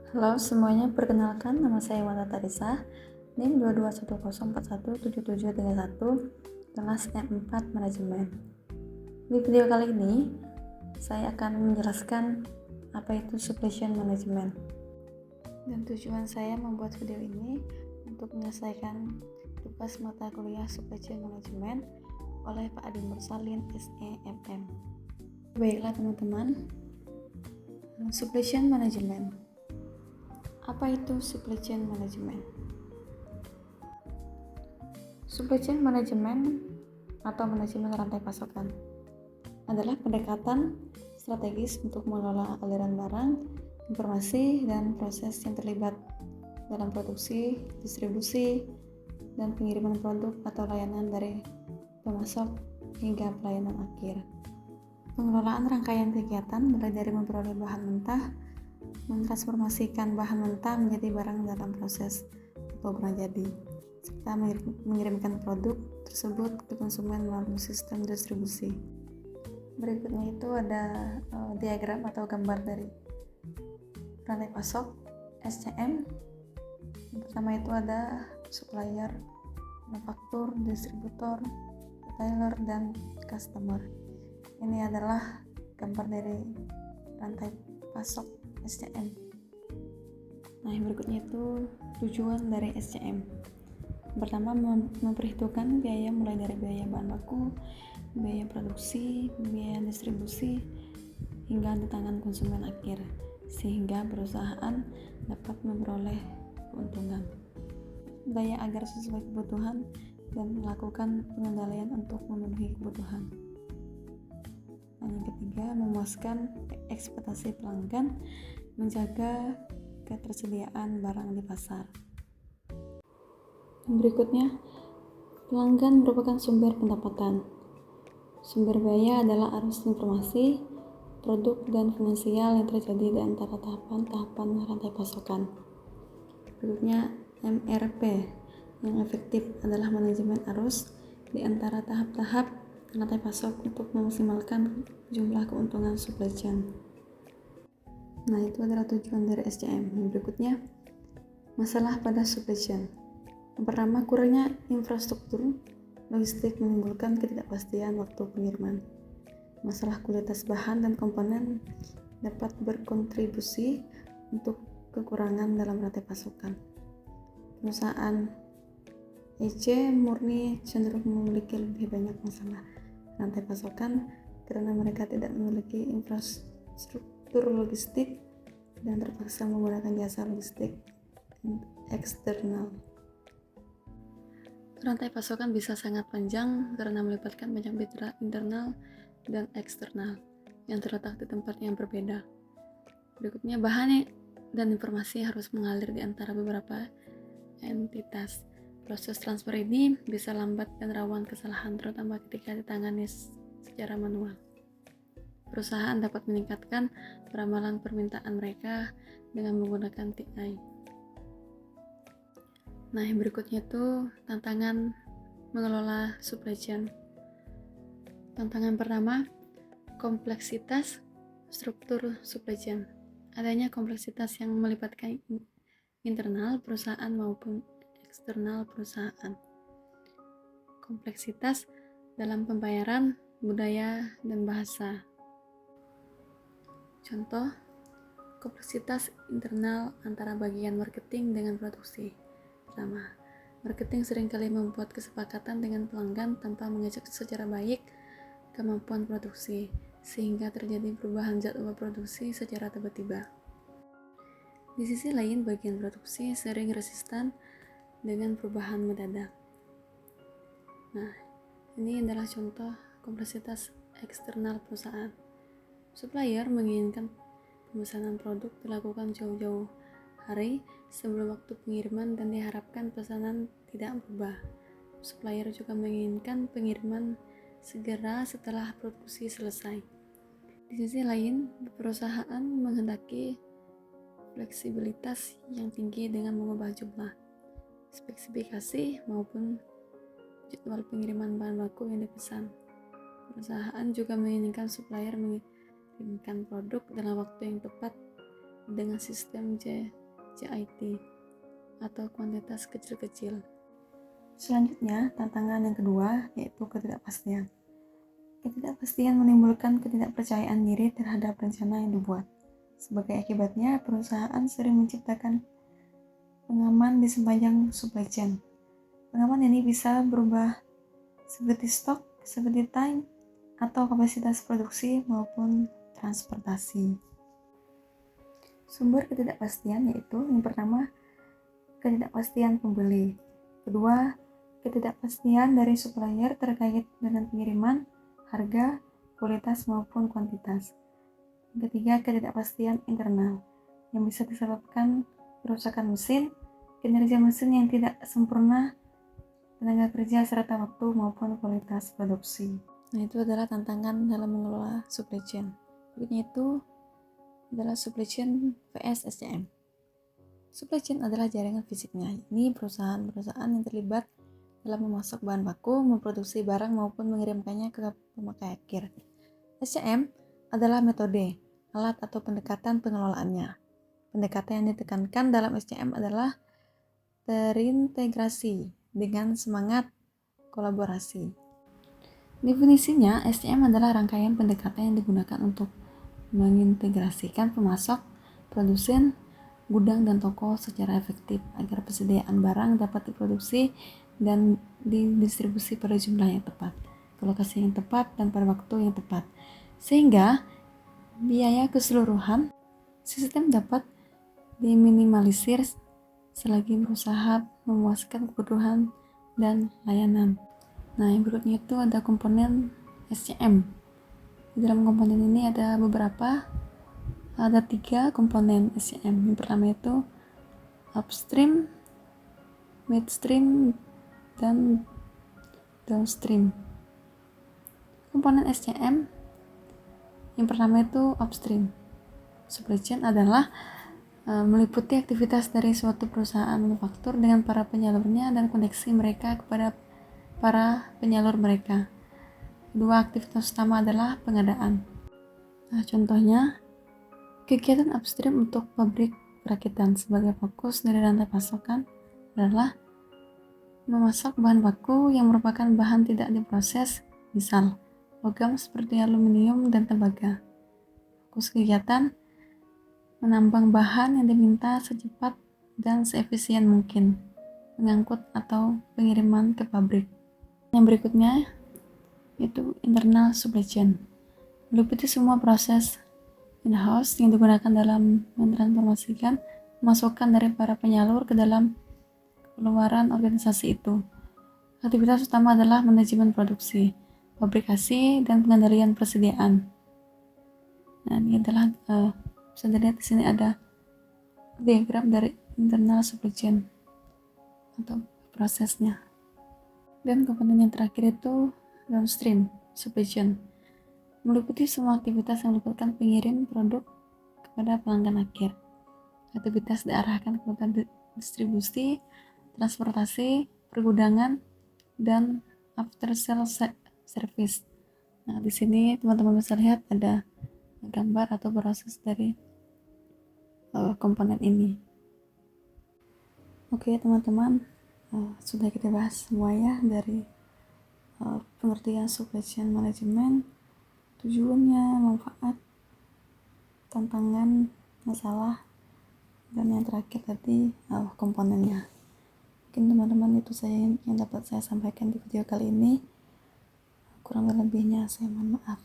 Halo semuanya, perkenalkan nama saya Wata Tarisa, NIM 2210417731, kelas M4 Manajemen. Di video kali ini, saya akan menjelaskan apa itu Supply Chain Management. Dan tujuan saya membuat video ini untuk menyelesaikan tugas mata kuliah Supply Chain Management oleh Pak Adi Mursalin, SEMM. Baiklah teman-teman, Supply Chain Management. Apa itu supply chain management? Supply chain management atau manajemen rantai pasokan adalah pendekatan strategis untuk mengelola aliran barang, informasi, dan proses yang terlibat dalam produksi, distribusi, dan pengiriman produk atau layanan dari pemasok hingga pelayanan akhir. Pengelolaan rangkaian kegiatan mulai dari memperoleh bahan mentah, mentransformasikan bahan mentah menjadi barang dalam proses atau barang jadi, serta mengirimkan produk tersebut ke konsumen melalui sistem distribusi. Berikutnya itu ada diagram atau gambar dari rantai pasok SCM. Yang pertama itu ada supplier, manufaktur, distributor, retailer, dan customer. Ini adalah gambar dari rantai pasok SCM. Nah, yang berikutnya itu tujuan dari SCM. Pertama, memperhitungkan biaya mulai dari biaya bahan baku, biaya produksi, biaya distribusi, hingga di tangan konsumen akhir, sehingga perusahaan dapat memperoleh keuntungan. Daya agar sesuai kebutuhan dan melakukan pengendalian untuk memenuhi kebutuhan. Dan yang ketiga, memuaskan ekspektasi pelanggan, menjaga ketersediaan barang di pasar. Berikutnya, pelanggan merupakan sumber pendapatan. Sumber biaya adalah arus informasi, produk, dan finansial yang terjadi di antara tahapan-tahapan rantai pasokan. Berikutnya, MRP yang efektif adalah manajemen arus di antara tahap-tahap rantai pasok untuk memaksimalkan jumlah keuntungan supply chain. Nah, itu adalah tujuan dari SCM. Yang berikutnya, masalah pada supply chain. Yang pertama, kurangnya infrastruktur logistik menimbulkan ketidakpastian waktu pengiriman. Masalah kualitas bahan dan komponen dapat berkontribusi untuk kekurangan dalam rantai pasokan. Perusahaan EC murni cenderung memiliki lebih banyak masalah rantai pasokan karena mereka tidak memiliki infrastruktur logistik dan terpaksa menggunakan jasa logistik eksternal. Rantai pasokan bisa sangat panjang karena melibatkan banyak mitra internal dan eksternal yang terletak di tempat yang berbeda. Berikutnya, bahan dan informasi harus mengalir di antara beberapa entitas. Proses transfer ini bisa lambat dan rawan kesalahan, terutama ketika ditangani secara manual. Perusahaan dapat meningkatkan peramalan permintaan mereka dengan menggunakan TI. Nah, yang berikutnya itu tantangan mengelola supply chain. Tantangan pertama, kompleksitas struktur supply chain. Adanya kompleksitas yang melibatkan internal perusahaan maupun eksternal perusahaan. Kompleksitas dalam pembayaran, budaya, dan bahasa. Contoh, kompleksitas internal antara bagian marketing dengan produksi. Pertama, marketing seringkali membuat kesepakatan dengan pelanggan tanpa mengecek secara baik kemampuan produksi, sehingga terjadi perubahan jadwal produksi secara tiba-tiba. Di sisi lain, bagian produksi sering resisten dengan perubahan mendadak. Nah, ini adalah contoh kompleksitas eksternal perusahaan. Supplier menginginkan pemesanan produk dilakukan jauh-jauh hari sebelum waktu pengiriman dan diharapkan pesanan tidak berubah. Supplier juga menginginkan pengiriman segera setelah produksi selesai. Di sisi lain, perusahaan menghendaki fleksibilitas yang tinggi dengan mengubah jumlah, spesifikasi maupun jadwal pengiriman bahan baku yang dipesan. Perusahaan juga menginginkan supplier mengirimkan produk dalam waktu yang tepat dengan sistem CIT atau kuantitas kecil-kecil. Selanjutnya, tantangan yang kedua yaitu ketidakpastian. Ketidakpastian menimbulkan ketidakpercayaan diri terhadap rencana yang dibuat. Sebagai akibatnya, perusahaan sering menciptakan pengaman di sepanjang supply chain. Pengaman ini bisa berubah seperti stok, seperti time, atau kapasitas produksi maupun transportasi. Sumber ketidakpastian yaitu yang pertama, ketidakpastian pembeli. Kedua, ketidakpastian dari supplier terkait dengan pengiriman, harga, kualitas maupun kuantitas. Yang ketiga, ketidakpastian internal yang bisa disebabkan kerusakan mesin, kinerja mesin yang tidak sempurna, tenaga kerja serta waktu maupun kualitas produksi. Nah, itu adalah tantangan dalam mengelola supply chain. Berikutnya itu adalah supply chain vs SCM. Supply chain adalah jaringan fisiknya. Ini perusahaan-perusahaan yang terlibat dalam memasok bahan baku, memproduksi barang maupun mengirimkannya ke pemakai akhir. SCM adalah metode, alat atau pendekatan pengelolaannya. Pendekatan yang ditekankan dalam SCM adalah terintegrasi dengan semangat kolaborasi. Definisinya, SCM adalah rangkaian pendekatan yang digunakan untuk mengintegrasikan pemasok, produsen, gudang, dan toko secara efektif agar persediaan barang dapat diproduksi dan didistribusi pada jumlah yang tepat, ke lokasi yang tepat, dan pada waktu yang tepat, sehingga biaya keseluruhan sistem dapat diminimalisir selagi berusaha memuaskan kebutuhan dan layanan. Nah, yang berikutnya itu ada komponen SCM. Di dalam komponen ini ada tiga komponen SCM. Yang pertama itu upstream, midstream, dan downstream. Komponen SCM yang pertama itu upstream. Supply chain adalah meliputi aktivitas dari suatu perusahaan manufaktur dengan para penyalurnya dan koneksi mereka kepada para penyalur mereka. Dua aktivitas utama adalah pengadaan. Nah, contohnya kegiatan upstream untuk pabrik perakitan sebagai fokus dari rantai pasokan adalah memasak bahan baku yang merupakan bahan tidak diproses, misal logam seperti aluminium dan tembaga. Fokus kegiatan menambang bahan yang diminta secepat dan seefisien mungkin, mengangkut atau pengiriman ke pabrik. Yang berikutnya yaitu internal supply chain, meliputi semua proses in-house yang digunakan dalam mentransformasikan masukan dari para penyalur ke dalam keluaran organisasi itu. Aktivitas utama adalah manajemen produksi, fabrikasi, dan pengendalian persediaan. Nah, ini adalah bisa dilihat di sini ada diagram dari internal supply chain atau prosesnya. Dan komponen yang terakhir itu downstream supply chain, meliputi semua aktivitas yang melibatkan pengirim produk kepada pelanggan akhir. Aktivitas diarahkan kepada distribusi, transportasi, pergudangan, dan after sale service. Nah, di sini teman-teman bisa lihat ada gambar atau proses dari komponen ini. Oke, teman-teman, sudah kita bahas semua ya dari pengertian supply chain management, tujuannya, manfaat, tantangan, masalah, dan yang terakhir tadi komponennya. Mungkin teman-teman itu yang dapat saya sampaikan di video kali ini. Kurang lebihnya saya mohon maaf.